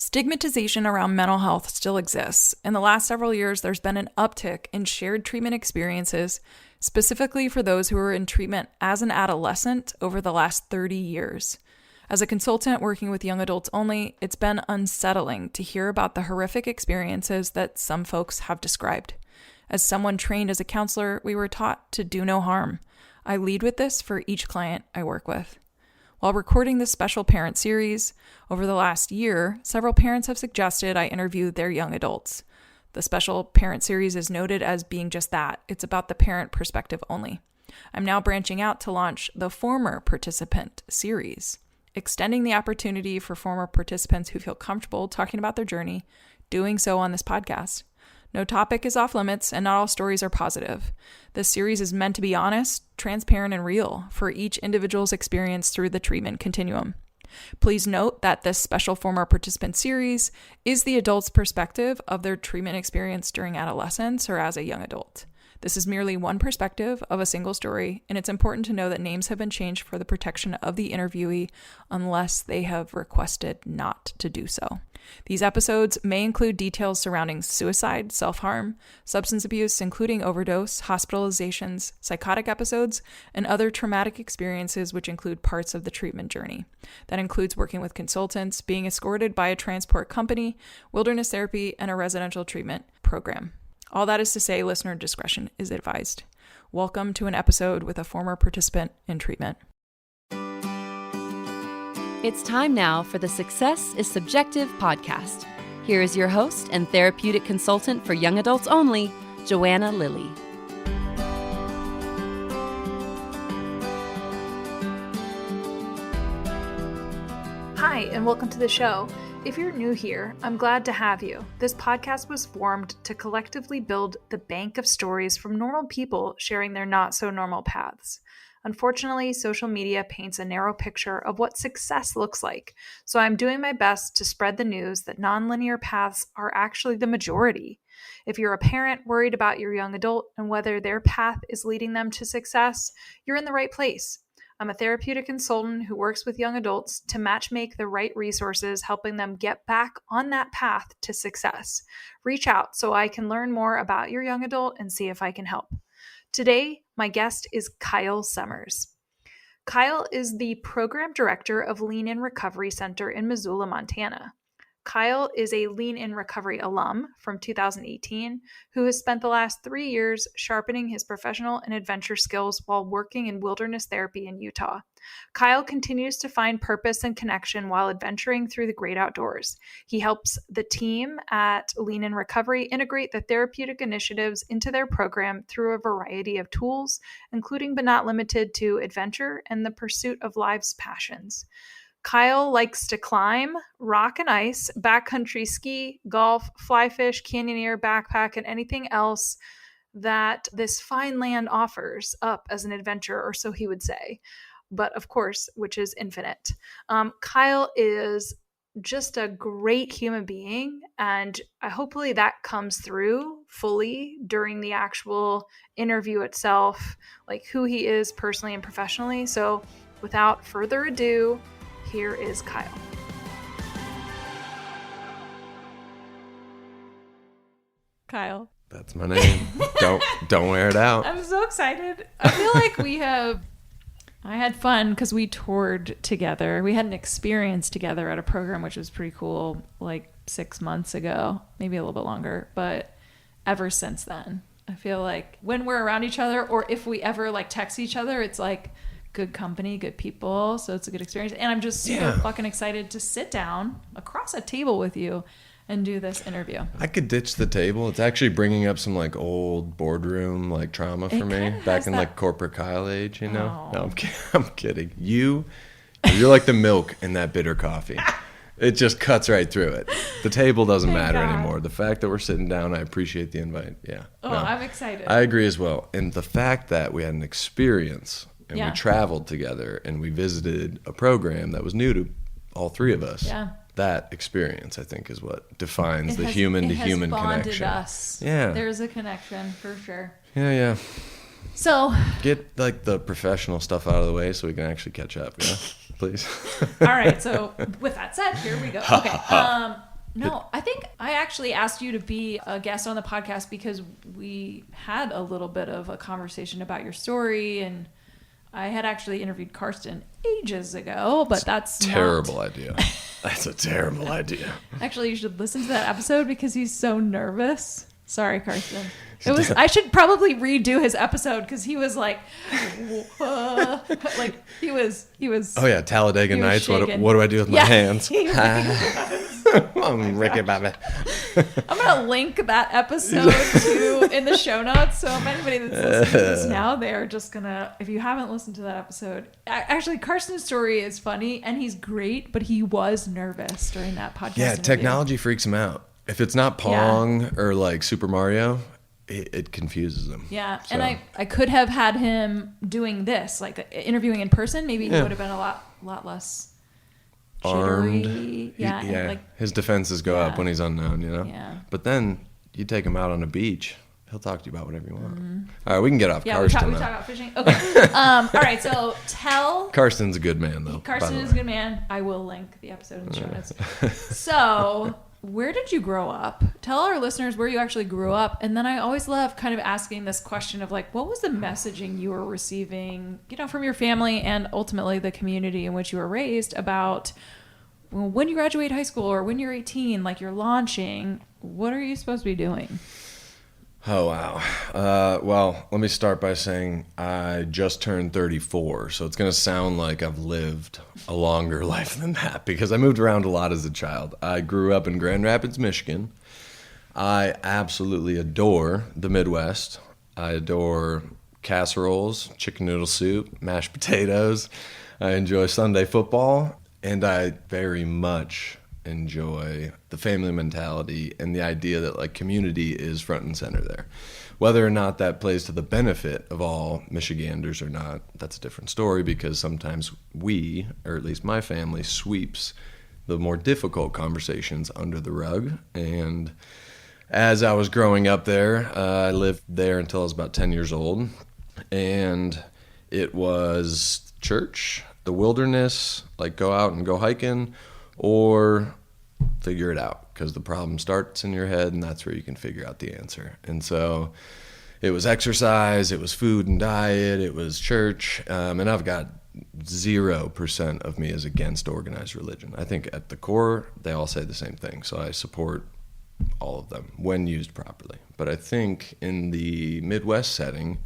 Stigmatization around mental health still exists. In the last several years, there's been an uptick in shared treatment experiences, specifically for those who were in treatment as an adolescent over the last 30 years. As a consultant working with young adults only, it's been unsettling to hear about the horrific experiences that some folks have described. As someone trained as a counselor, we were taught to do no harm. I lead with this for each client I work with. While recording this special parent series, over the last year, several parents have suggested I interview their young adults. The special parent series is noted as being just that. It's about the parent perspective only. I'm now branching out to launch the former participant series, extending the opportunity for former participants who feel comfortable talking about their journey, doing so on this podcast. No topic is off limits, and not all stories are positive. This series is meant to be honest, transparent, and real for each individual's experience through the treatment continuum. Please note that this special former participant series is the adult's perspective of their treatment experience during adolescence or as a young adult. This is merely one perspective of a single story, and it's important to know that names have been changed for the protection of the interviewee unless they have requested not to do so. These episodes may include details surrounding suicide, self-harm, substance abuse, including overdose, hospitalizations, psychotic episodes, and other traumatic experiences which include parts of the treatment journey. That includes working with consultants, being escorted by a transport company, wilderness therapy, and a residential treatment program. All that is to say, listener discretion is advised. Welcome to an episode with a former participant in treatment. It's time now for the Success is Subjective podcast. Here is your host and therapeutic consultant for young adults only, Joanna Lilly. Hi, and welcome to the show. If you're new here, I'm glad to have you. This podcast was formed to collectively build the bank of stories from normal people sharing their not-so-normal paths. Unfortunately, social media paints a narrow picture of what success looks like, so I'm doing my best to spread the news that nonlinear paths are actually the majority. If you're a parent worried about your young adult and whether their path is leading them to success, you're in the right place. I'm a therapeutic consultant who works with young adults to matchmake the right resources, helping them get back on that path to success. Reach out so I can learn more about your young adult and see if I can help. Today, my guest is Kyle Summers. Kyle is the program director of Lean In Recovery Center in Missoula, Montana. Kyle is a Lean In Recovery alum from 2018 who has spent the last 3 years sharpening his professional and adventure skills while working in wilderness therapy in Utah. Kyle continues to find purpose and connection while adventuring through the great outdoors. He helps the team at Lean In Recovery integrate the therapeutic initiatives into their program through a variety of tools, including but not limited to adventure and the pursuit of life's passions. Kyle likes to climb, rock and ice, backcountry ski, golf, fly fish, canyoneer, backpack, and anything else that this fine land offers up as an adventure, or so he would say. But of course, which is infinite. Kyle is just a great human being, and hopefully that comes through fully during the actual interview itself, like who he is personally and professionally. So without further ado, here is Kyle. Kyle. That's my name. Don't wear it out. I'm so excited. I feel like I had fun because we toured together. We had an experience together at a program, which was pretty cool, like 6 months ago, maybe a little bit longer. But ever since then, I feel like when we're around each other, or if we ever like text each other, it's like good company, good people. So it's a good experience. And I'm just so fucking excited to sit down across a table with you and do this interview. I could ditch the table. It's actually bringing up some like old boardroom like trauma for me back in like corporate Kyle age, you know? Oh. No, I'm kidding. You're like the milk in that bitter coffee. It just cuts right through it. The table doesn't matter anymore. The fact that we're sitting down, I appreciate the invite. Yeah. Oh, no, I'm excited. I agree as well. And the fact that we had an experience and we traveled together and we visited a program that was new to all three of us. Yeah. That experience, I think, is what defines the human-to-human connection. Us. Yeah. There's a connection for sure. Yeah. So get like the professional stuff out of the way so we can actually catch up, yeah? Please. All right. So with that said, here we go. Okay. No, I think I actually asked you to be a guest on the podcast because we had a little bit of a conversation about your story, and I had actually interviewed Karsten ages ago, but that's terrible idea. That's a terrible idea. Actually, you should listen to that episode because he's so nervous. Sorry, Karsten. I should probably redo his episode because he was like, like he was. Oh yeah, Talladega Nights. What do I do with my hands? I'm Ricky Bobby. I'm gonna link that episode too in the show notes. So if anybody that's listening to this now, they're just gonna. If you haven't listened to that episode, actually, Karsten's story is funny and he's great, but he was nervous during that podcast. Yeah, interview. technology freaks him out. If it's not Pong or like Super Mario, it confuses him. Yeah, so. And I could have had him doing this, like interviewing in person. Maybe he would have been a lot less armed. Jittery. Yeah, and like his defenses go up when he's unknown, you know? Yeah. But then you take him out on a beach, he'll talk to you about whatever you want. Mm-hmm. All right, we can get off Karsten. We talk about fishing. Okay. All right, so Karsten's a good man, though. Karsten is a good man. I will link the episode in the show notes. So, where did you grow up? Tell our listeners where you actually grew up. And then I always love kind of asking this question of like, what was the messaging you were receiving, from your family and ultimately the community in which you were raised about when you graduate high school or when you're 18, like you're launching, what are you supposed to be doing? Oh, wow. Well, let me start by saying I just turned 34, so it's going to sound like I've lived a longer life than that because I moved around a lot as a child. I grew up in Grand Rapids, Michigan. I absolutely adore the Midwest. I adore casseroles, chicken noodle soup, mashed potatoes. I enjoy Sunday football, and I very much enjoy the family mentality and the idea that like community is front and center there. Whether or not that plays to the benefit of all Michiganders or not, that's a different story because sometimes we, or at least my family, sweeps the more difficult conversations under the rug. And as I was growing up there, I lived there until I was about 10 years old. And it was church, the wilderness, like go out and go hiking, or figure it out because the problem starts in your head and that's where you can figure out the answer. And so it was exercise, it was food and diet, it was church, and I've got 0% of me is against organized religion. I think at the core they all say the same thing, so I support all of them when used properly. But I think in the Midwest setting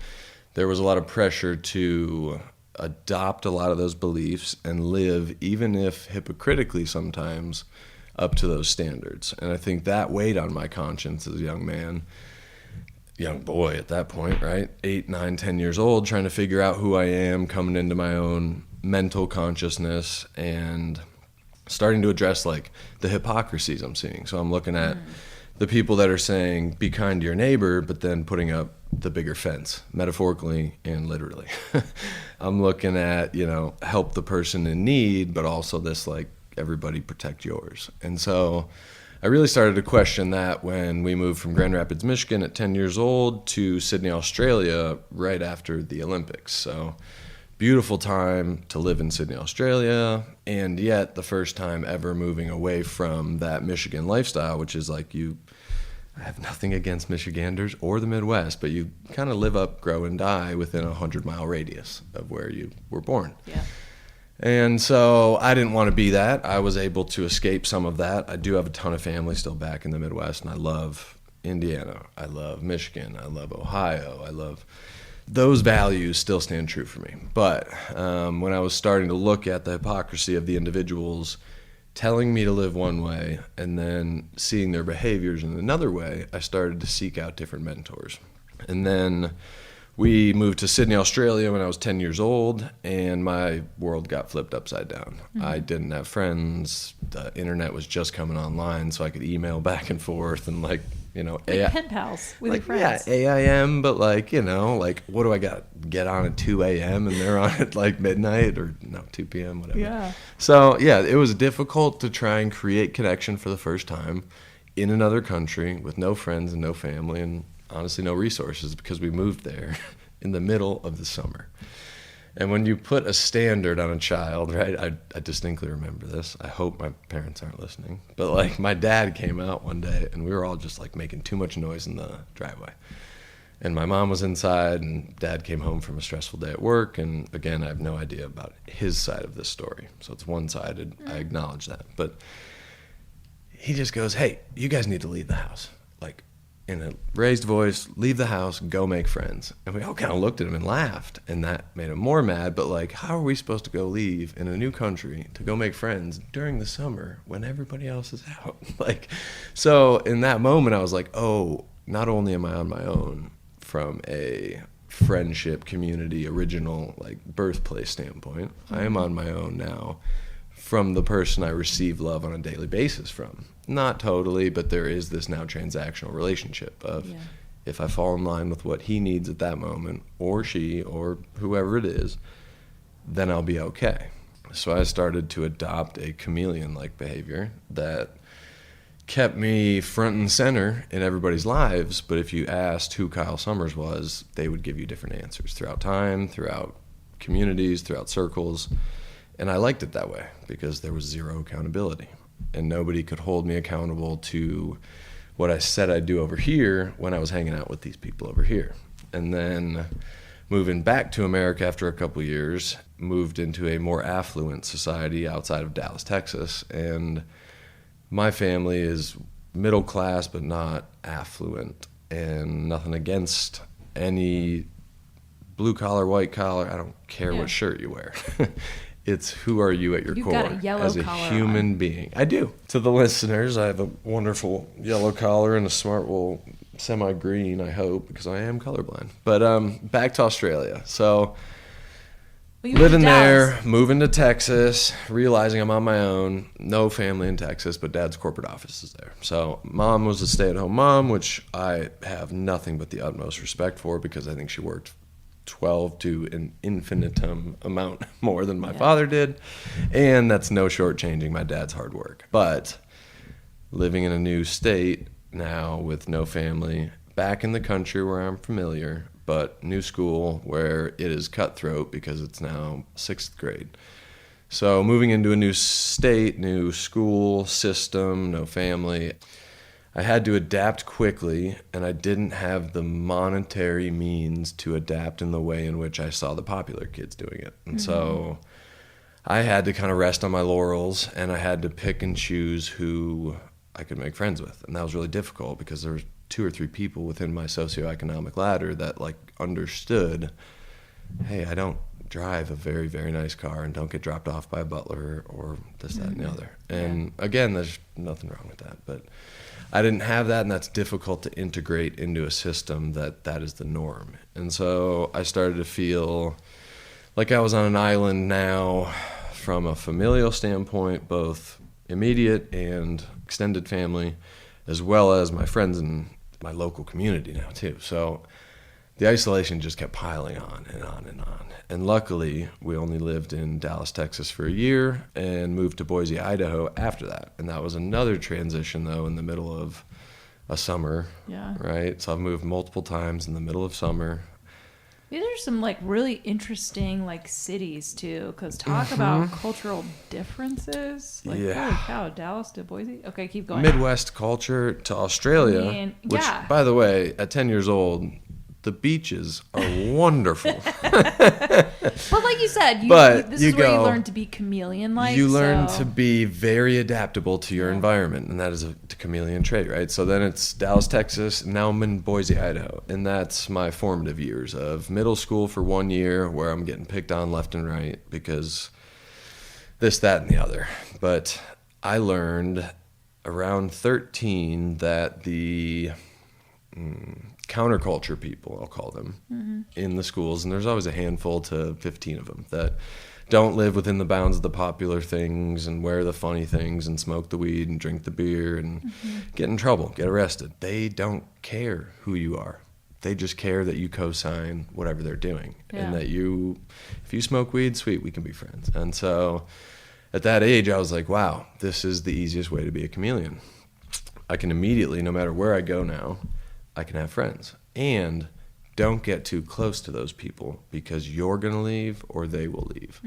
there was a lot of pressure to adopt a lot of those beliefs and live, even if hypocritically sometimes, up to those standards. And I think that weighed on my conscience as a young boy at that point, right? 8, 9, 10 years old, trying to figure out who I am, coming into my own mental consciousness and starting to address like the hypocrisies I'm seeing. So I'm looking at the people that are saying, be kind to your neighbor, but then putting up the bigger fence, metaphorically and literally. I'm looking at, help the person in need, but also this like, everybody protect yours. And so I really started to question that when we moved from Grand Rapids, Michigan at 10 years old to Sydney, Australia, right after the Olympics. So beautiful time to live in Sydney, Australia, and yet the first time ever moving away from that Michigan lifestyle, which is like I have nothing against Michiganders or the Midwest, but you kind of live up, grow, and die within a 100-mile radius of where you were born. Yeah. And so I didn't want to be that. I was able to escape some of that. I do have a ton of family still back in the Midwest, and I love Indiana. I love Michigan. I love Ohio. I love those values still stand true for me. But when I was starting to look at the hypocrisy of the individuals telling me to live one way and then seeing their behaviors in another way, I started to seek out different mentors. And then we moved to Sydney, Australia when I was 10 years old, and my world got flipped upside down. Mm-hmm. I didn't have friends. The internet was just coming online, so I could email back and forth and pen pals with your friends. Yeah, AIM, but what do I got? Get on at 2 a.m. and they're on at midnight or 2 p.m., whatever. Yeah. So, yeah, it was difficult to try and create connection for the first time in another country with no friends and no family and honestly no resources because we moved there in the middle of the summer. And when you put a standard on a child, right, I distinctly remember this. I hope my parents aren't listening. But, like, my dad came out one day, and we were all just, like, making too much noise in the driveway. And my mom was inside, and Dad came home from a stressful day at work. And, again, I have no idea about his side of this story. So it's one-sided. I acknowledge that. But he just goes, hey, you guys need to leave the house. Like, in a raised voice, leave the house, go make friends. And we all kind of looked at him and laughed, and that made him more mad. But, like, how are we supposed to go leave in a new country to go make friends during the summer when everybody else is out? Like, so in that moment, I was like, oh, not only am I on my own from a friendship, community, original, like, birthplace standpoint, I am on my own now from the person I receive love on a daily basis from. Not totally, but there is this now transactional relationship of if I fall in line with what he needs at that moment, or she, or whoever it is, then I'll be okay. So I started to adopt a chameleon-like behavior that kept me front and center in everybody's lives, but if you asked who Kyle Summers was, they would give you different answers throughout time, throughout communities, throughout circles. And I liked it that way because there was zero accountability. And nobody could hold me accountable to what I said I'd do over here when I was hanging out with these people over here. And then moving back to America after a couple of years, moved into a more affluent society outside of Dallas, Texas. And my family is middle class but not affluent, and nothing against any blue collar, white collar. I don't care what shirt you wear. It's who are you at your core got a yellow as a human being. I do. To the listeners, I have a wonderful yellow collar and a smart wool semi-green, I hope, because I am colorblind. But back to Australia. So living there, moving to Texas, realizing I'm on my own, no family in Texas, but Dad's corporate office is there. So Mom was a stay-at-home mom, which I have nothing but the utmost respect for because I think she worked 12 to an infinitum amount more than my father did. And that's no shortchanging my dad's hard work. But living in a new state now with no family, back in the country where I'm familiar, but new school where it is cutthroat because it's now 6th grade. So moving into a new state, new school system, no family, I had to adapt quickly, and I didn't have the monetary means to adapt in the way in which I saw the popular kids doing it. And so I had to kind of rest on my laurels, and I had to pick and choose who I could make friends with. And that was really difficult because there were 2 or 3 people within my socioeconomic ladder that, like, understood, hey, I don't drive a very, very nice car and don't get dropped off by a butler or this, that, and the other. And again, there's nothing wrong with that, but I didn't have that, and that's difficult to integrate into a system that is the norm. And so I started to feel like I was on an island now from a familial standpoint, both immediate and extended family, as well as my friends and my local community now too. So the isolation just kept piling on and on and on. And luckily, we only lived in Dallas, Texas for a year and moved to Boise, Idaho after that. And that was another transition, though, in the middle of a summer, right? So I've moved multiple times in the middle of summer. These are some, like, really interesting, like, cities, too, because talk about cultural differences. Like, holy cow, Dallas to Boise? Okay, keep going. Midwest culture to Australia, which, by the way, at 10 years old, the beaches are wonderful. But like you said, this is where you learn to be chameleon-like. You learn to be very adaptable to your environment, and that is a chameleon trait, right? So then it's Dallas, Texas, and now I'm in Boise, Idaho. And that's my formative years of middle school for 1 year where I'm getting picked on left and right because this, that, and the other. But I learned around 13 that the counterculture people, I'll call them, in the schools, and there's always a handful to 15 of them that don't live within the bounds of the popular things and wear the funny things and smoke the weed and drink the beer and get in trouble, get arrested. They don't care who you are. They just care that you co-sign whatever they're doing and that if you smoke weed, sweet, we can be friends. And so at that age, I was like, wow, this is the easiest way to be a chameleon. I can immediately, no matter where I go now, I can have friends. And don't get too close to those people because you're going to leave or they will leave.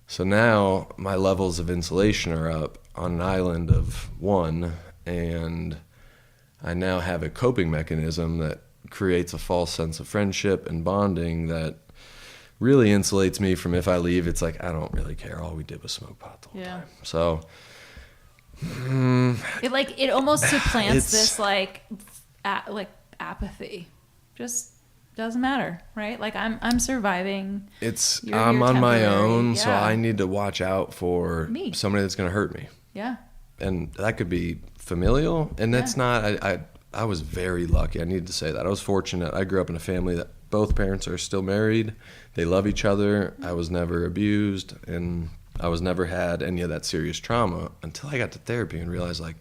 So now my levels of insulation are up on an island of one, and I now have a coping mechanism that creates a false sense of friendship and bonding that really insulates me from if I leave, it's like, I don't really care. All we did was smoke pot the whole time. So it almost supplants this apathy. Just doesn't matter, right? Like I'm surviving. I'm on my own, so I need to watch out for somebody that's going to hurt me. Yeah. And that could be familial, and that's not. I was very lucky. I need to say that. I was fortunate. I grew up in a family that both parents are still married. They love each other. I was never abused, and I was never had any of that serious trauma until I got to therapy and realized, like,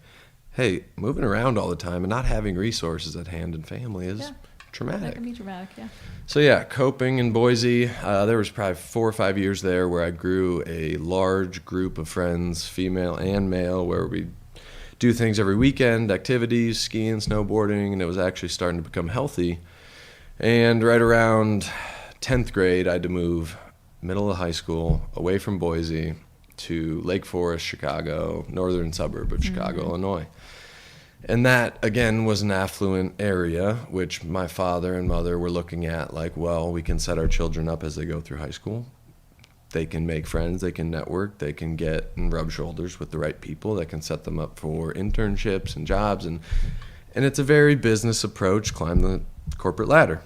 hey, moving around all the time and not having resources at hand and family is traumatic. That can be traumatic, yeah. So yeah, coping in Boise, there was probably 4 or 5 years there where I grew a large group of friends, female and male, where we do things every weekend, activities, skiing, snowboarding, and it was actually starting to become healthy. And right around 10th grade, I had to move middle of high school away from Boise to Lake Forest, Chicago, northern suburb of Chicago, Illinois. And that, again, was an affluent area, which my father and mother were looking at like, well, we can set our children up as they go through high school. They can make friends, they can network, they can get and rub shoulders with the right people that can set them up for internships and jobs. And it's a very business approach, climb the corporate ladder.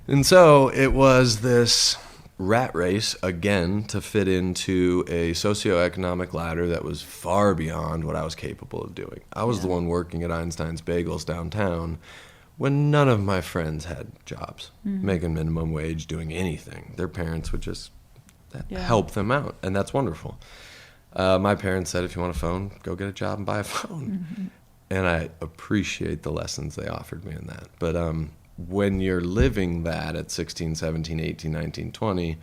And so it was this rat race, again, to fit into a socioeconomic ladder that was far beyond what I was capable of doing. I was the one working at Einstein's Bagels downtown when none of my friends had jobs, making minimum wage, doing anything. Their parents would just help them out, and that's wonderful. My parents said, if you want a phone, go get a job and buy a phone. And I appreciate the lessons they offered me in that. But when you're living that at 16, 17, 18, 19, 20,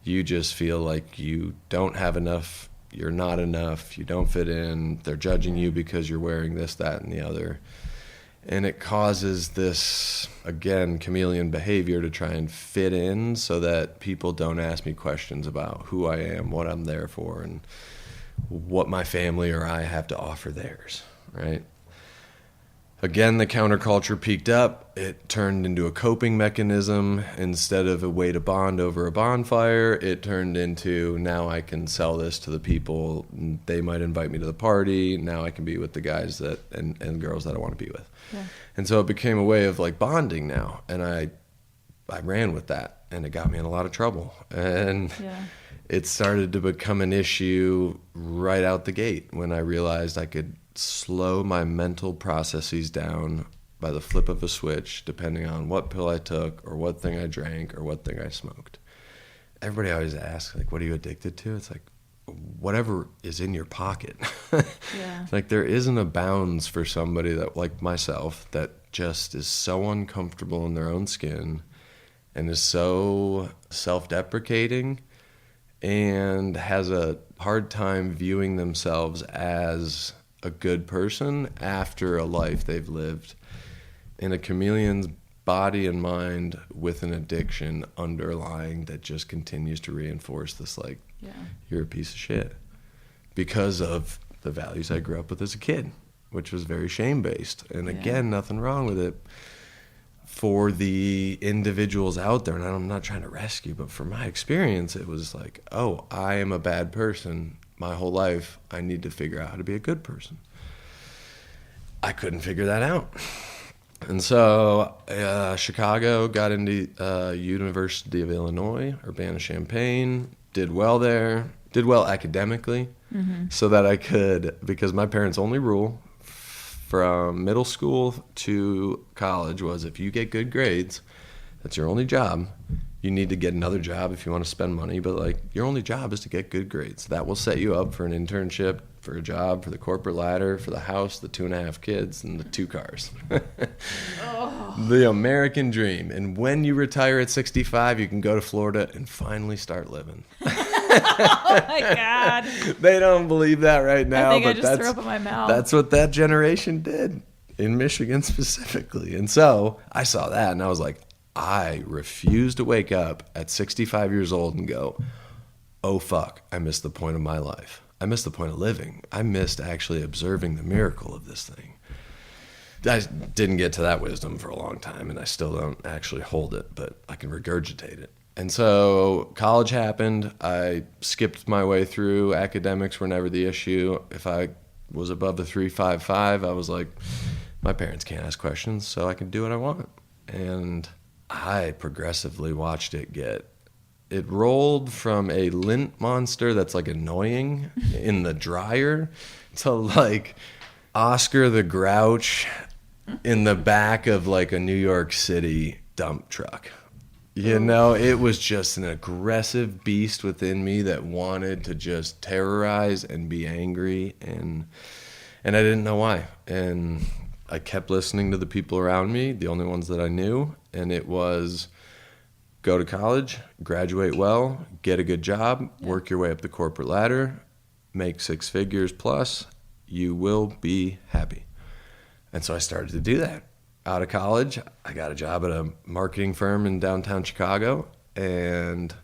you just feel like you don't have enough, you're not enough, you don't fit in, they're judging you because you're wearing this, that, and the other. And it causes this, again, chameleon behavior to try and fit in so that people don't ask me questions about who I am, what I'm there for, and what my family or I have to offer theirs, right? Again, the counterculture peaked up. It turned into a coping mechanism. Instead of a way to bond over a bonfire, it turned into, now I can sell this to the people. They might invite me to the party. Now I can be with the guys that and girls that I want to be with. Yeah. And so it became a way of like bonding now. And I ran with that, and it got me in a lot of trouble. And it started to become an issue right out the gate when I realized I could slow my mental processes down by the flip of a switch, depending on what pill I took or what thing I drank or what thing I smoked. Everybody always asks, like, what are you addicted to? It's like, whatever is in your pocket. Like, there isn't a bounds for somebody that, like myself, that just is so uncomfortable in their own skin and is so self-deprecating and has a hard time viewing themselves as a good person after a life they've lived in a chameleon's body and mind with an addiction underlying that just continues to reinforce this, like, you're a piece of shit because of the values I grew up with as a kid, which was very shame-based. And again, nothing wrong with it for the individuals out there. And I'm not trying to rescue, but from my experience, it was like, oh, I am a bad person. My whole life, I need to figure out how to be a good person. I couldn't figure that out. And so Chicago, got into University of Illinois, Urbana-Champaign, did well there, did well academically, so that I could, because my parents' only rule from middle school to college was if you get good grades, that's your only job. You need to get another job if you want to spend money, but like your only job is to get good grades. That will set you up for an internship, for a job, for the corporate ladder, for the house, the 2.5 kids, and the 2 cars. The American dream. And when you retire at 65, you can go to Florida and finally start living. Oh my God. They don't believe that right now. I think I just threw up in my mouth. That's what that generation did in Michigan specifically. And so I saw that and I was like, I refuse to wake up at 65 years old and go, oh fuck, I missed the point of my life. I missed the point of living. I missed actually observing the miracle of this thing. I didn't get to that wisdom for a long time, and I still don't actually hold it, but I can regurgitate it. And so college happened. I skipped my way through. Academics were never the issue. If I was above the 3.55, I was like, my parents can't ask questions, so I can do what I want. And I progressively watched it rolled from a lint monster that's like annoying in the dryer to like Oscar the Grouch in the back of like a New York City dump truck. You know, it was just an aggressive beast within me that wanted to just terrorize and be angry, and I didn't know why. And I kept listening to the people around me, the only ones that I knew, and it was go to college, graduate well, get a good job, work your way up the corporate ladder, make 6 figures plus, you will be happy. And so I started to do that. Out of college, I got a job at a marketing firm in downtown Chicago, and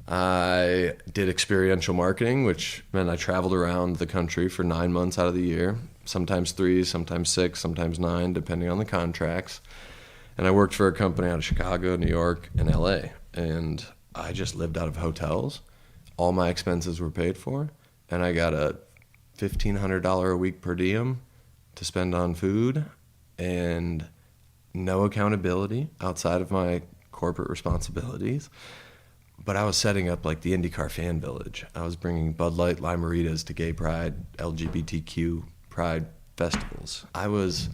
I did experiential marketing, which meant I traveled around the country for 9 months out of the year, sometimes 3, sometimes 6, sometimes 9, depending on the contracts. And I worked for a company out of Chicago, New York, and LA, and I just lived out of hotels. All my expenses were paid for, and I got a $1,500 a week per diem to spend on food, and no accountability outside of my corporate responsibilities. But I was setting up like the IndyCar fan village. I was bringing Bud Light Lime-A-Ritas to gay pride, LGBTQ pride festivals. I was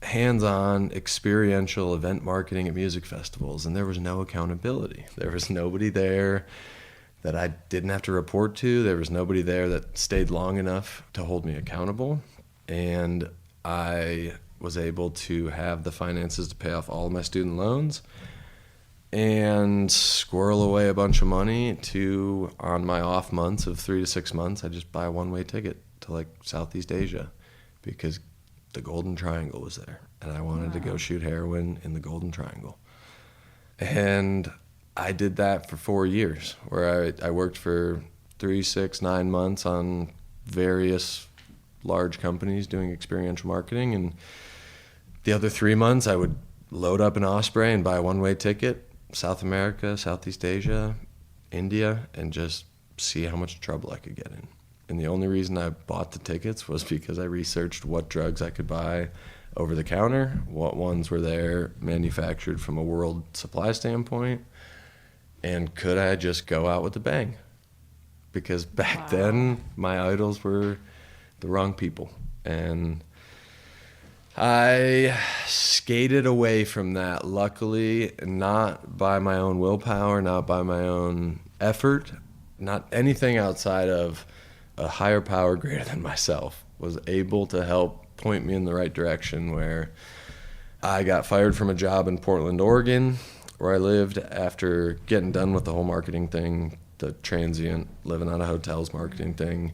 hands-on experiential event marketing at music festivals, and there was no accountability. There was nobody there that I didn't have to report to. There was nobody there that stayed long enough to hold me accountable. And I was able to have the finances to pay off all of my student loans and squirrel away a bunch of money to, on my off months of 3 to 6 months, I just buy a one-way ticket to like Southeast Asia because the Golden Triangle was there, and I wanted to go shoot heroin in the Golden Triangle. And I did that for 4 years, where I worked for 3, 6, 9 months on various large companies doing experiential marketing, and the other 3 months I would load up an Osprey and buy a one-way ticket, South America, Southeast Asia, India, and just see how much trouble I could get in. And the only reason I bought the tickets was because I researched what drugs I could buy over the counter, what ones were there manufactured from a world supply standpoint, and could I just go out with a bang? Because back then, my idols were the wrong people. And I skated away from that, luckily, not by my own willpower, not by my own effort, not anything outside of a higher power greater than myself was able to help point me in the right direction, where I got fired from a job in Portland, Oregon, where I lived after getting done with the whole marketing thing, the transient, living out of hotels marketing thing.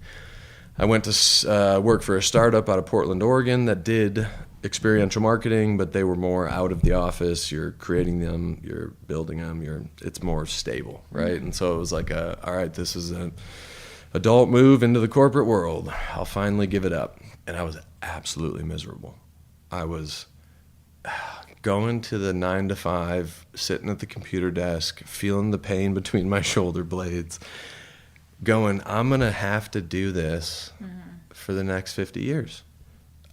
I went to work for a startup out of Portland, Oregon that did experiential marketing, but they were more out of the office. You're creating them, you're building them, it's more stable, right? And so it was like, all right, this is an adult move into the corporate world. I'll finally give it up. And I was absolutely miserable. I was going to the 9 to 5, sitting at the computer desk, feeling the pain between my shoulder blades, going, I'm going to have to do this for the next 50 years.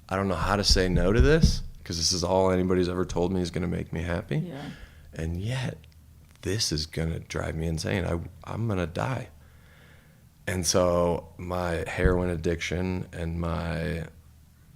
I don't know how to say no to this, because this is all anybody's ever told me is going to make me happy. Yeah. And yet, this is going to drive me insane. I'm going to die. And so my heroin addiction and my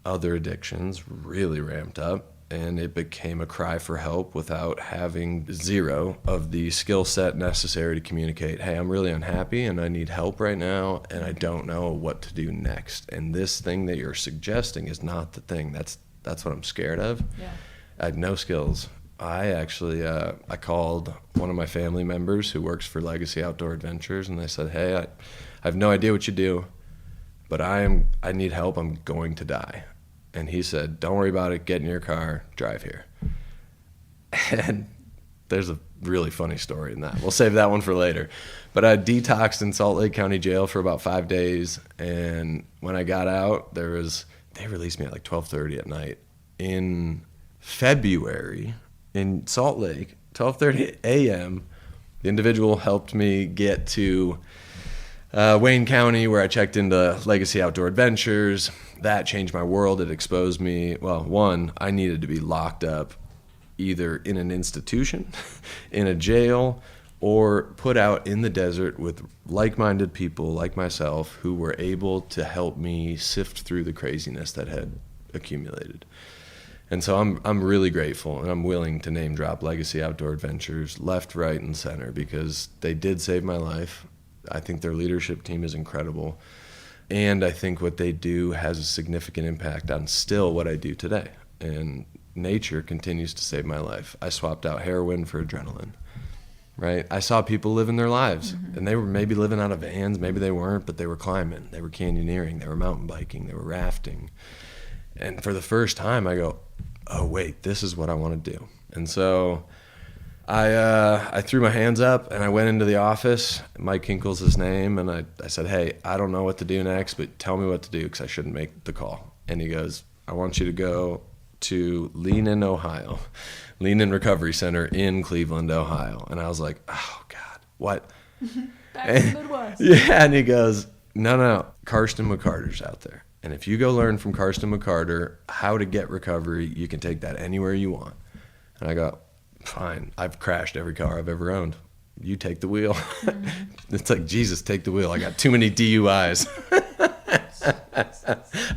other addictions really ramped up, and it became a cry for help without having zero of the skill set necessary to communicate, hey, I'm really unhappy and I need help right now and I don't know what to do next. And this thing that you're suggesting is not the thing. That's what I'm scared of. Yeah. I had no skills. I actually, I called one of my family members who works for Legacy Outdoor Adventures, and they said, hey, I have no idea what you do, but I need help. I'm going to die. And he said, don't worry about it. Get in your car, drive here. And there's a really funny story in that. We'll save that one for later. But I detoxed in Salt Lake County Jail for about 5 days. And when I got out, they released me at like 12:30 at night. In February, in Salt Lake, 12:30 a.m., the individual helped me get to Wayne County, where I checked into Legacy Outdoor Adventures. That changed my world. It exposed me. Well, one, I needed to be locked up either in an institution, in a jail, or put out in the desert with like-minded people like myself who were able to help me sift through the craziness that had accumulated. And so I'm really grateful, and I'm willing to name drop Legacy Outdoor Adventures left, right, and center, because they did save my life. I think their leadership team is incredible. And I think what they do has a significant impact on still what I do today. And nature continues to save my life. I swapped out heroin for adrenaline, right? I saw people living their lives, and they were maybe living out of vans, maybe they weren't, but they were climbing, they were canyoneering, they were mountain biking, they were rafting. And for the first time, I go, oh, wait, this is what I want to do. And so I threw my hands up and I went into the office. Mike Kinkle's his name. And I said, hey, I don't know what to do next, but tell me what to do, because I shouldn't make the call. And he goes, I want you to go to Lean In, Ohio, Lean In Recovery Center in Cleveland, Ohio. And I was like, oh, God, what? Back in the Midwest. Yeah, and he goes, no, Karsten McCarter's out there. And if you go learn from Karsten McCarter how to get recovery, you can take that anywhere you want. And I go, fine, I've crashed every car I've ever owned. You take the wheel. It's like, Jesus, take the wheel. I got too many DUIs.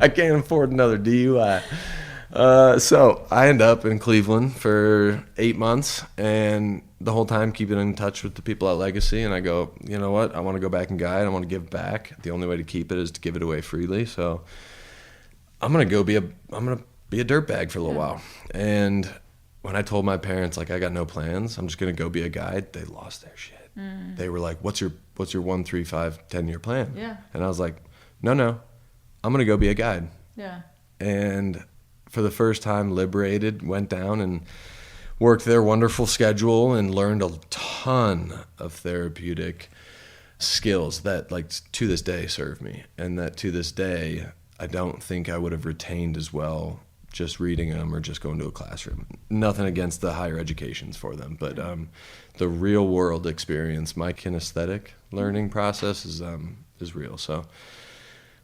I can't afford another DUI. So I end up in Cleveland for 8 months, and the whole time keeping in touch with the people at Legacy. And I go, you know what? I want to go back and guide. I want to give back. The only way to keep it is to give it away freely. So I'm going to be a dirtbag for a little while. And when I told my parents, like, I got no plans, I'm just going to go be a guide, they lost their shit. They were like, what's your 1, 3, 5, 10-year plan? Yeah. And I was like, no, I'm going to go be a guide. Yeah. And for the first time, liberated, went down and worked their wonderful schedule and learned a ton of therapeutic skills that, like, to this day serve me, and that to this day I don't think I would have retained as well just reading them or just going to a classroom. Nothing against the higher educations for them, but the real world experience, my kinesthetic learning process is real. So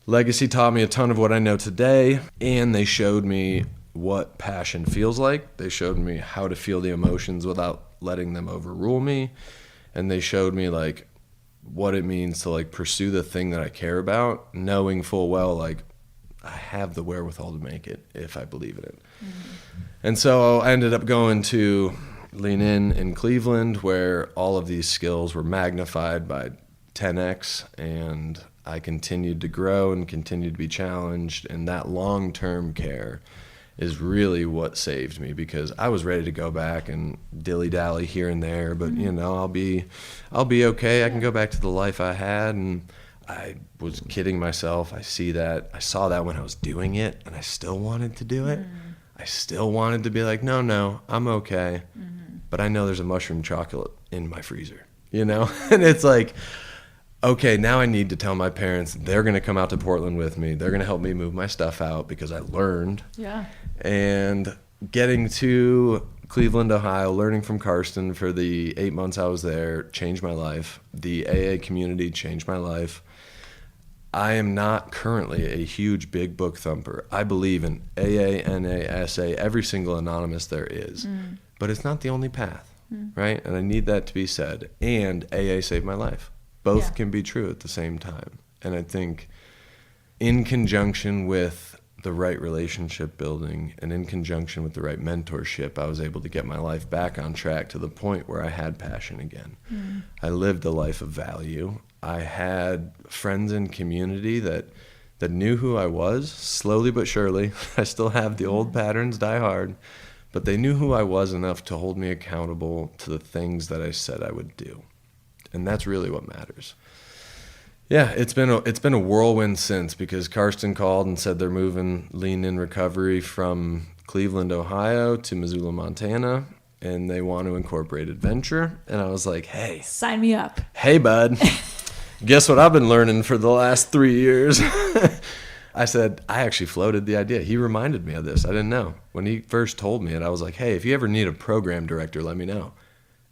Legacy taught me a ton of what I know today, and they showed me what passion feels like. They showed me how to feel the emotions without letting them overrule me. And they showed me, like, what it means to, like, pursue the thing that I care about, knowing full well, like, I have the wherewithal to make it if I believe in it. And so I ended up going to Lean In Cleveland, where all of these skills were magnified by 10x, and I continued to grow and continued to be challenged. And that long-term care is really what saved me, because I was ready to go back and dilly-dally here and there, but you know, I'll be okay. I can go back to the life I had. And I was kidding myself. I saw that when I was doing it, and I still wanted to do it. I still wanted to be like, no, I'm okay. But I know there's a mushroom chocolate in my freezer, you know? And it's like, okay, now I need to tell my parents they're going to come out to Portland with me. They're going to help me move my stuff out because I learned. Yeah. And getting to Cleveland, Ohio, learning from Karsten for the 8 months I was there changed my life. The AA community changed my life. I am not currently a huge big book thumper. I believe in AA, NA, SA, every single anonymous there is. But it's not the only path, right? And I need that to be said. And AA saved my life. Both can be true at the same time. And I think in conjunction with the right relationship building and in conjunction with the right mentorship, I was able to get my life back on track to the point where I had passion again. I lived a life of value. I had friends and community that knew who I was, slowly but surely. I still have the old patterns die hard, but they knew who I was enough to hold me accountable to the things that I said I would do. And that's really what matters. Yeah, it's been a whirlwind since, because Karsten called and said they're moving Lean In Recovery from Cleveland, Ohio to Missoula, Montana. and they want to incorporate adventure. And I was like, hey. Sign me up. Hey, bud. Guess what I've been learning for the last 3 years? I said, I actually floated the idea. He reminded me of this. I didn't know. When he first told me it, I was like, hey, if you ever need a program director, let me know.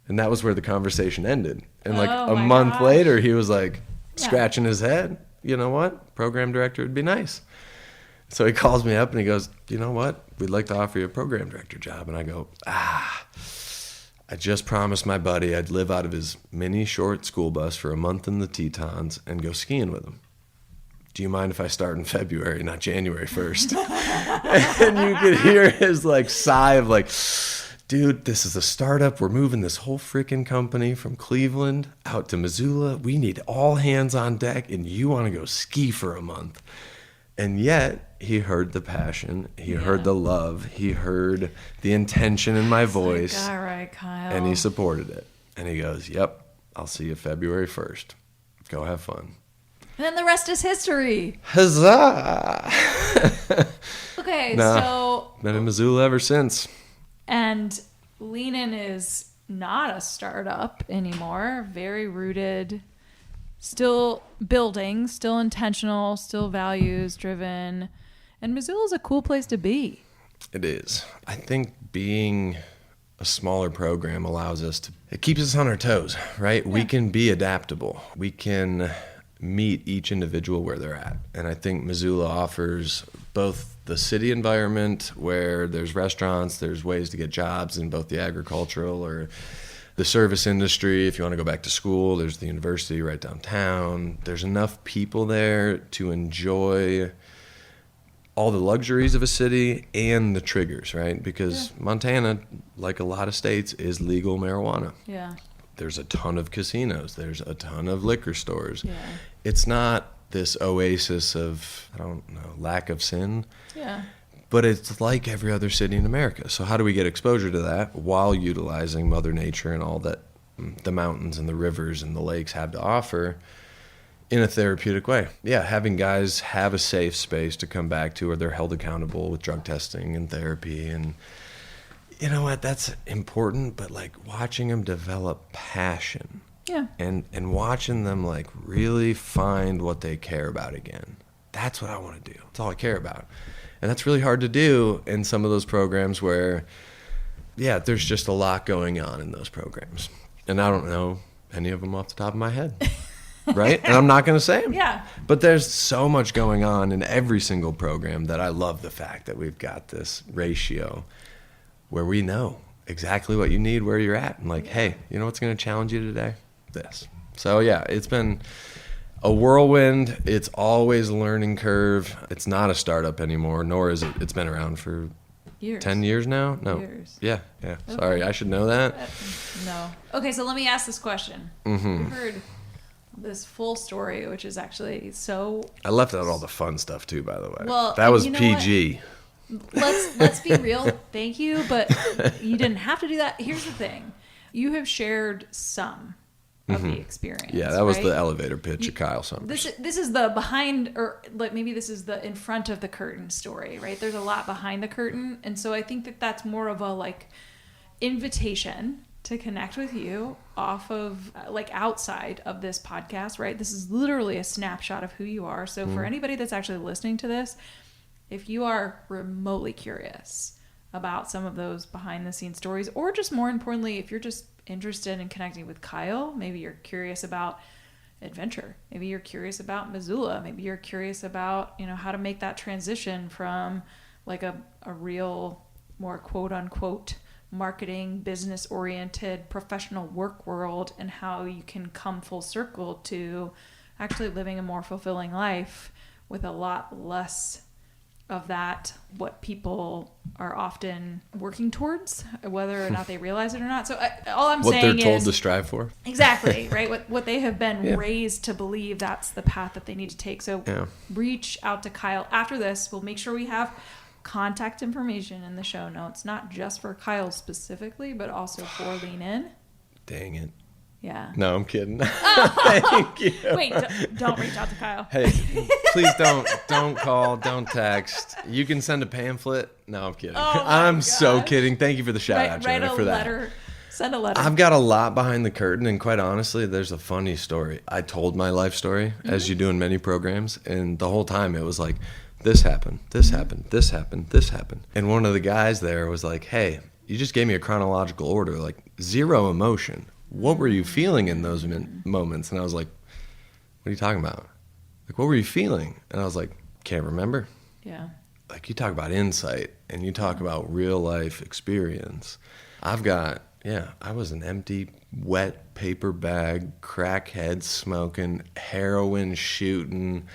And that was where the conversation ended. And like a month later, he was like scratching his head. You know what? Program director would be nice. So he calls me up and he goes, you know what? We'd like to offer you a program director job. And I go, I just promised my buddy I'd live out of his mini short school bus for a month in the Tetons and go skiing with him. Do you mind if I start in February, not January 1st? And you could hear his like sigh of like, dude, this is a startup. We're moving this whole freaking company from Cleveland out to Missoula. We need all hands on deck, and you want to go ski for a month. And yet he heard the passion. He heard the love. He heard the intention in my voice. Like, all right, Kyle. And he supported it. And he goes, yep, I'll see you February 1st. Go have fun. And then the rest is history. Huzzah! Okay, so... Been in Missoula ever since. And Lean In is not a startup anymore. Very rooted, still building, still intentional, still values driven. And Missoula is a cool place to be. It is. I think being a smaller program allows us to, it keeps us on our toes, right? Yeah. We can be adaptable. We can meet each individual where they're at. And I think Missoula offers both the city environment where there's restaurants, there's ways to get jobs in both the agricultural or the service industry. If you want to go back to school, there's the university right downtown. There's enough people there to enjoy all the luxuries of a city and the triggers, right? Because Montana, like a lot of states, is legal marijuana. Yeah. There's a ton of casinos. There's a ton of liquor stores. Yeah. It's not this oasis of, I don't know, lack of sin. Yeah. But it's like every other city in America. So how do we get exposure to that while utilizing Mother Nature and all that the mountains and the rivers and the lakes have to offer in a therapeutic way? Yeah, having guys have a safe space to come back to where they're held accountable with drug testing and therapy. And you know what? That's important, but like watching them develop passion. Yeah. And watching them like really find what they care about again. That's what I want to do. That's all I care about. And that's really hard to do in some of those programs where, there's just a lot going on in those programs. And I don't know any of them off the top of my head. Right? And I'm not going to say them. Yeah. But there's so much going on in every single program that I love the fact that we've got this ratio where we know exactly what you need, where you're at. And like, hey, you know what's going to challenge you today? This. So it's been a whirlwind. It's always a learning curve. It's not a startup anymore, nor is it. It's been around for years. 10 years now? No. Years. Yeah. Okay. Sorry, I should know that. No. Okay, so let me ask this question. Mm-hmm. We've heard this full story, which is actually so... I left out all the fun stuff too, by the way. Well, that was you know PG. Let's be real. Thank you, but you didn't have to do that. Here's the thing. You have shared some of the experience. Yeah, that was the elevator pitch of Kyle Summers. This is the behind, or like maybe this is the in front of the curtain story, right? There's a lot behind the curtain, and so I think that that's more of a like invitation to connect with you off of like outside of this podcast, right? This is literally a snapshot of who you are. So for anybody that's actually listening to this, if you are remotely curious about some of those behind the scenes stories, or just more importantly, if you're just interested in connecting with Kyle, maybe you're curious about adventure, maybe you're curious about Missoula, maybe you're curious about, how to make that transition from like a real more quote unquote marketing, business oriented, professional work world, and how you can come full circle to actually living a more fulfilling life with a lot less of that, what people are often working towards, whether or not they realize it or not. So all I'm saying is... What they're told to strive for. Exactly, right? What they have been raised to believe that's the path that they need to take. So reach out to Kyle. After this, we'll make sure we have contact information in the show notes, not just for Kyle specifically, but also for Lean In. Dang it. Yeah. No, I'm kidding. Oh. Thank you. Wait, don't reach out to Kyle. Hey, please don't call, don't text. You can send a pamphlet. No, I'm kidding. Oh I'm so kidding. Thank you for the shout out, Joanna, for that. Letter. Send a letter. I've got a lot behind the curtain, and quite honestly, there's a funny story. I told my life story, as you do in many programs, and the whole time it was like, this happened, this happened, this happened, this happened. And one of the guys there was like, hey, you just gave me a chronological order, like zero emotion. What were you feeling in those moments? And I was like, what are you talking about? Like, what were you feeling? And I was like, can't remember. Yeah. Like, you talk about insight and you talk about real life experience. I was an empty, wet paper bag, crackhead smoking, heroin shooting,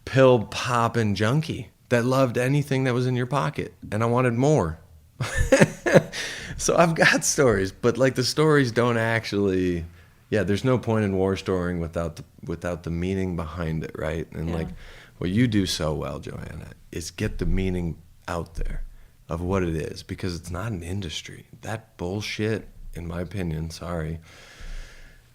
pill popping junkie that loved anything that was in your pocket. And I wanted more. So I've got stories, but like the stories don't actually, there's no point in war storying without the meaning behind it, right? And like what you do so well, Joanna, is get the meaning out there of what it is, because it's not an industry. That bullshit, in my opinion,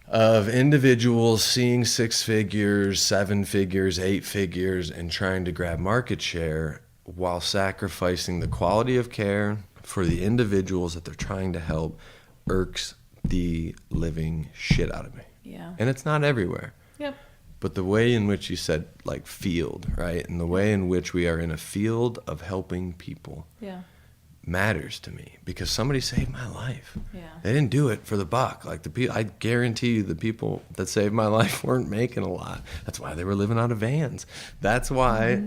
of individuals seeing 6 figures, 7 figures, 8 figures, and trying to grab market share while sacrificing the quality of care for the individuals that they're trying to help irks the living shit out of me. Yeah. And it's not everywhere. Yep. But the way in which you said, like, field, right? And the way in which we are in a field of helping people matters to me, because somebody saved my life. Yeah. They didn't do it for the buck. Like, I guarantee you the people that saved my life weren't making a lot. That's why they were living out of vans. That's why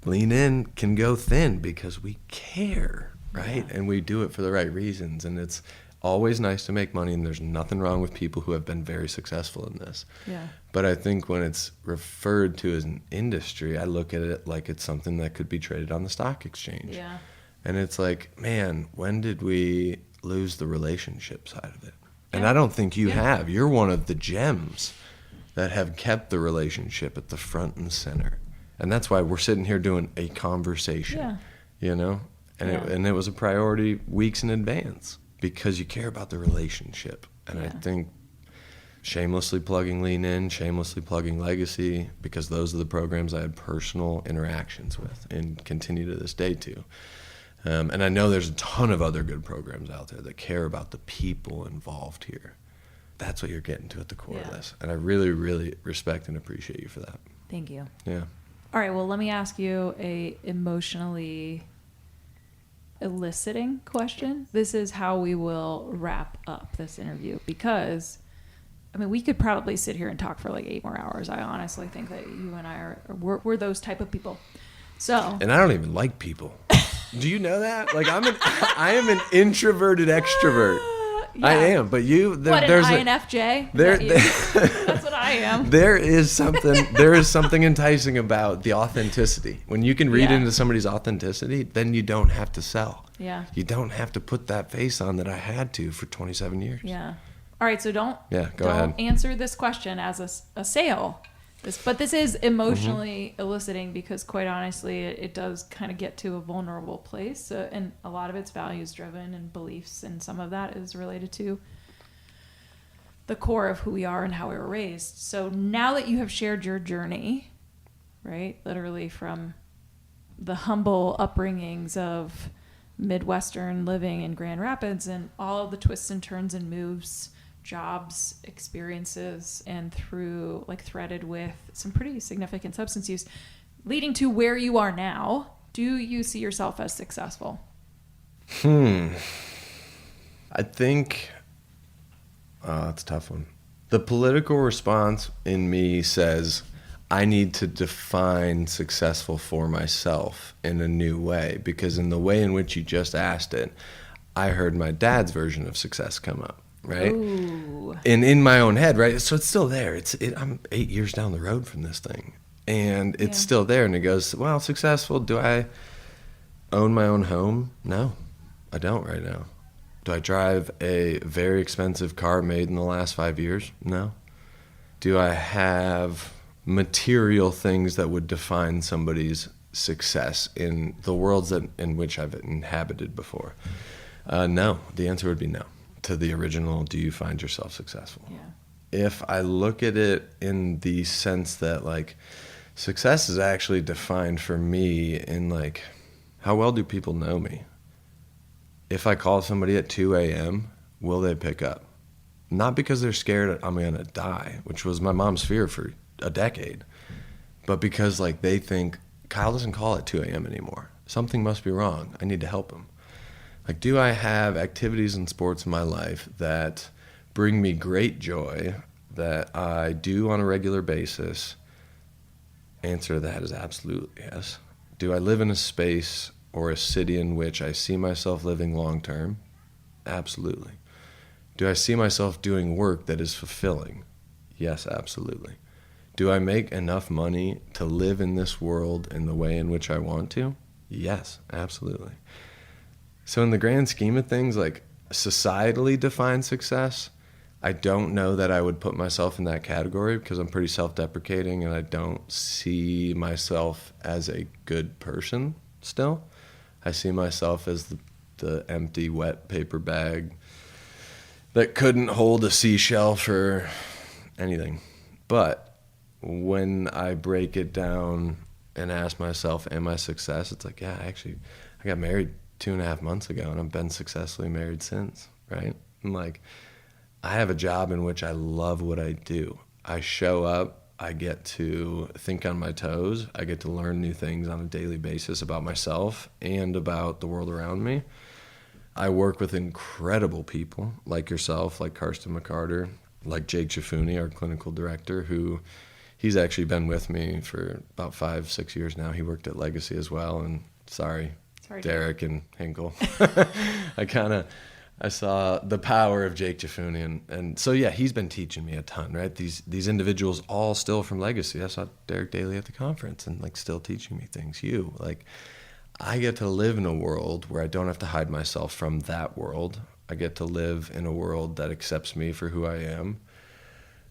Lean In can go thin, because we care, right? And we do it for the right reasons. And it's always nice to make money, and there's nothing wrong with people who have been very successful in this. Yeah. But I think when it's referred to as an industry, I look at it like it's something that could be traded on the stock exchange. Yeah. And it's like, man, when did we lose the relationship side of it? And I don't think you have. You're one of the gems that have kept the relationship at the front and center. And that's why we're sitting here doing a conversation, you know? And it was a priority weeks in advance, because you care about the relationship. And I think shamelessly plugging Lean In, shamelessly plugging Legacy, because those are the programs I had personal interactions with and continue to this day too. And I know there's a ton of other good programs out there that care about the people involved here. That's what you're getting to at the core of this. And I really, really respect and appreciate you for that. Thank you. Yeah. All right, well, let me ask you a emotionally eliciting question. This is how we will wrap up this interview, because I mean, we could probably sit here and talk for like 8 more hours. I honestly think that you and I we're those type of people. So, and I don't even like people. Do you know that? Like, I am an introverted extrovert. I am, but there's an INFJ. That's what I am. There is something enticing about the authenticity. When you can read into somebody's authenticity, then you don't have to sell. Yeah. You don't have to put that face on that I had to for 27 years. Yeah. All right, so don't ahead. answer this question as a sale. But this is emotionally eliciting, because quite honestly, it does kind of get to a vulnerable place. And a lot of it's values driven and beliefs. And some of that is related to the core of who we are and how we were raised. So now that you have shared your journey, right, literally from the humble upbringings of Midwestern living in Grand Rapids and all of the twists and turns and moves, jobs, experiences, and through threaded with some pretty significant substance use, leading to where you are now, do you see yourself as successful? I think it's a tough one. The political response in me says I need to define successful for myself in a new way, because in the way in which you just asked it, I heard my dad's version of success come up. Right? Ooh. And in my own head, right? So it's still there. I'm 8 years down the road from this thing, and it's still there. And it goes, well, successful. Do I own my own home? No, I don't right now. Do I drive a very expensive car made in the last 5 years? No. Do I have material things that would define somebody's success in the worlds in which I've inhabited before? No. The answer would be no. to the original, do you find yourself successful? Yeah. If I look at it in the sense that like success is actually defined for me in like, how well do people know me? If I call somebody at 2 a.m., will they pick up? Not because they're scared I'm going to die, which was my mom's fear for a decade, but because like they think Kyle doesn't call at 2 a.m. anymore. Something must be wrong. I need to help him. Like, do I have activities and sports in my life that bring me great joy that I do on a regular basis? Answer to that is absolutely yes. Do I live in a space or a city in which I see myself living long term? Absolutely. Do I see myself doing work that is fulfilling? Yes, absolutely. Do I make enough money to live in this world in the way in which I want to? Yes, absolutely. So in the grand scheme of things, like societally defined success, I don't know that I would put myself in that category because I'm pretty self-deprecating and I don't see myself as a good person still. I see myself as the empty, wet paper bag that couldn't hold a seashell for anything. But when I break it down and ask myself, am I success? It's like, yeah, actually, I got married 2.5 months ago and I've been successfully married since, right? And like, I have a job in which I love what I do. I show up, I get to think on my toes, I get to learn new things on a daily basis about myself and about the world around me. I work with incredible people like yourself, like Karsten McCarter, like Jake Chaffouni, our clinical director, who he's actually been with me for about 5-6 years now. He worked at Legacy as well, and sorry Derek and Hinkle. I saw the power of Jake Chaffouni, and so yeah, he's been teaching me a ton, right? These individuals all still from Legacy. I saw Derek Daly at the conference and like still teaching me things. I get to live in a world where I don't have to hide myself from that world. I get to live in a world that accepts me for who I am.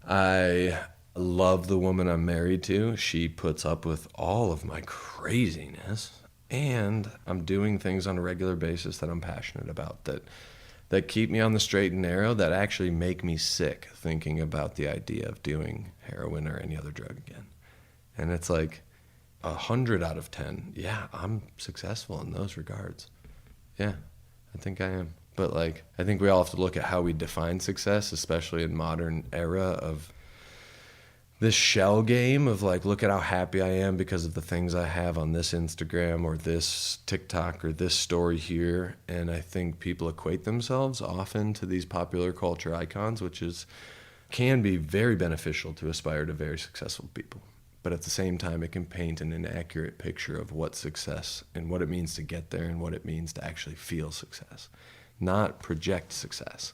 I love the woman I'm married to. She puts up with all of my craziness. And I'm doing things on a regular basis that I'm passionate about, that keep me on the straight and narrow, that actually make me sick thinking about the idea of doing heroin or any other drug again. And it's like 100 out of 10. Yeah, I'm successful in those regards. Yeah, I think I am. But like, I think we all have to look at how we define success, especially in modern era of this shell game of like, look at how happy I am because of the things I have on this Instagram or this TikTok or this story here. And I think people equate themselves often to these popular culture icons, which can be very beneficial to aspire to very successful people. But at the same time, it can paint an inaccurate picture of what success and what it means to get there and what it means to actually feel success. Not project success,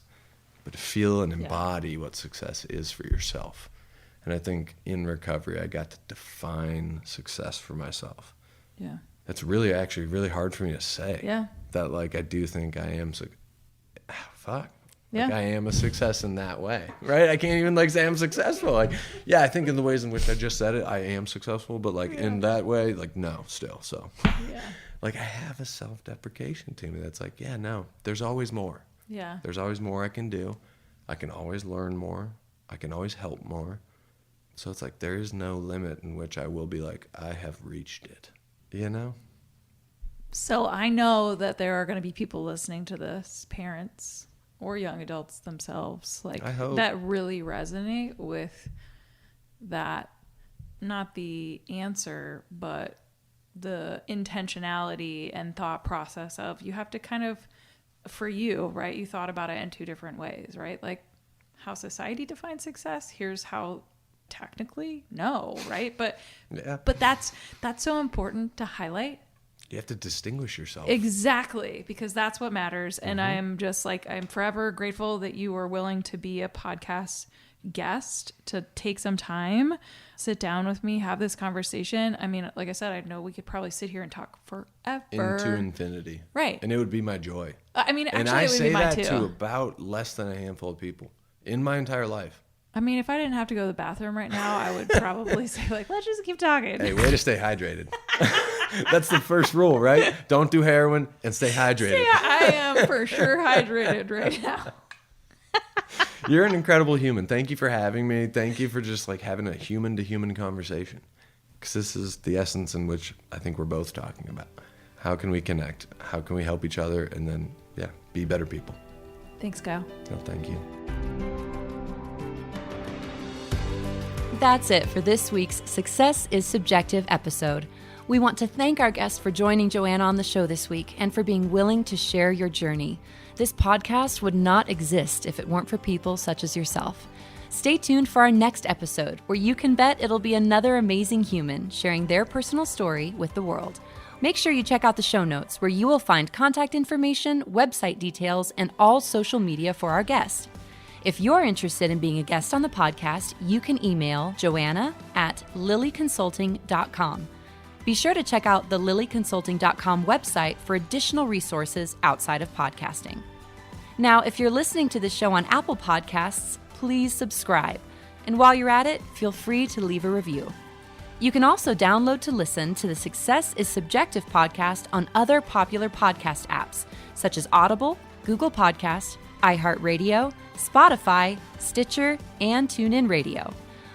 but to feel and embody what success is for yourself. And I think in recovery, I got to define success for myself. Yeah. It's actually really hard for me to say. Yeah. That like, I do think I am, Yeah. Like I am a success in that way, right? I can't even like say I'm successful. Like, yeah, I think in the ways in which I just said it, I am successful, but like in that way, like no, still. So like I have a self-deprecation to me that's like, yeah, no, there's always more. Yeah. There's always more I can do. I can always learn more. I can always help more. So it's like there is no limit in which I will be like, I have reached it, you know? So I know that there are going to be people listening to this, parents or young adults themselves, like I hope. that really resonate with that, not the answer, but the intentionality and thought process of you have to kind of, for you, right? You thought about it in two different ways, right? Like how society defines success. Here's how technically, no, right? But that's so important to highlight. You have to distinguish yourself. Exactly, because that's what matters. And I'm just like, I'm forever grateful that you were willing to be a podcast guest, to take some time, sit down with me, have this conversation. I mean, like I said, I know we could probably sit here and talk forever. Into infinity. Right. And it would be my joy. I mean, actually, and I it would say be mine that too. to about less than a handful of people in my entire life. I mean, if I didn't have to go to the bathroom right now, I would probably say, like, let's just keep talking. Hey, way to stay hydrated. That's the first rule, right? Don't do heroin and stay hydrated. I am for sure hydrated right now. You're an incredible human. Thank you for having me. Thank you for just like having a human-to-human conversation. Because this is the essence in which I think we're both talking about. How can we connect? How can we help each other? And then, be better people. Thanks, Kyle. No, thank you. That's it for this week's Success is Subjective episode. We want to thank our guest for joining Joanna on the show this week and for being willing to share your journey. This podcast would not exist if it weren't for people such as yourself. Stay tuned for our next episode, where you can bet it'll be another amazing human sharing their personal story with the world. Make sure you check out the show notes, where you will find contact information, website details, and all social media for our guest. If you're interested in being a guest on the podcast, you can email joanna@lilyconsulting.com. Be sure to check out the lilyconsulting.com website for additional resources outside of podcasting. Now, if you're listening to the show on Apple Podcasts, please subscribe. And while you're at it, feel free to leave a review. You can also download to listen to the Success is Subjective podcast on other popular podcast apps, such as Audible, Google Podcasts, iHeartRadio, Spotify, Stitcher, and TuneIn Radio.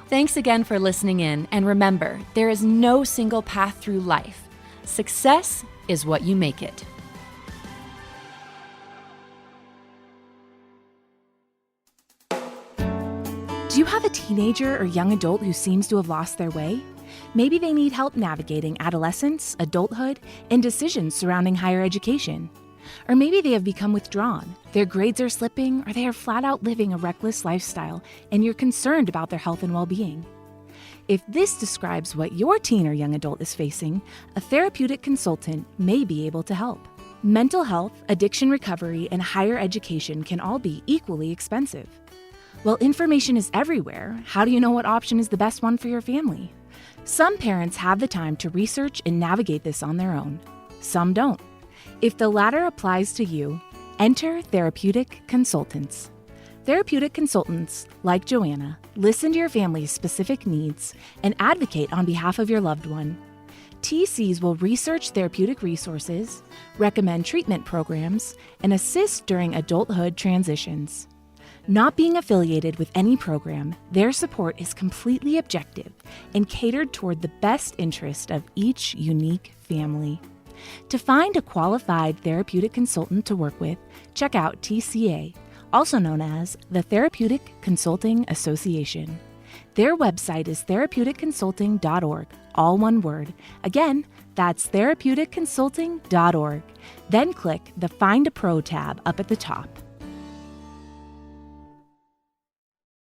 Thanks again for listening in, and remember, there is no single path through life. Success is what you make it. Do you have a teenager or young adult who seems to have lost their way? Maybe they need help navigating adolescence, adulthood, and decisions surrounding higher education. Or maybe they have become withdrawn, their grades are slipping, or they are flat out living a reckless lifestyle, and you're concerned about their health and well-being. If this describes what your teen or young adult is facing, a therapeutic consultant may be able to help. Mental health, addiction recovery, and higher education can all be equally expensive. While information is everywhere, how do you know what option is the best one for your family? Some parents have the time to research and navigate this on their own. Some don't. If the latter applies to you, enter therapeutic consultants. Therapeutic consultants, like Joanna, listen to your family's specific needs and advocate on behalf of your loved one. TCs will research therapeutic resources, recommend treatment programs, and assist during adulthood transitions. Not being affiliated with any program, their support is completely objective and catered toward the best interest of each unique family. To find a qualified therapeutic consultant to work with, check out TCA, also known as the Therapeutic Consulting Association. Their website is therapeuticconsulting.org, all one word. Again, that's therapeuticconsulting.org. Then click the Find a Pro tab up at the top.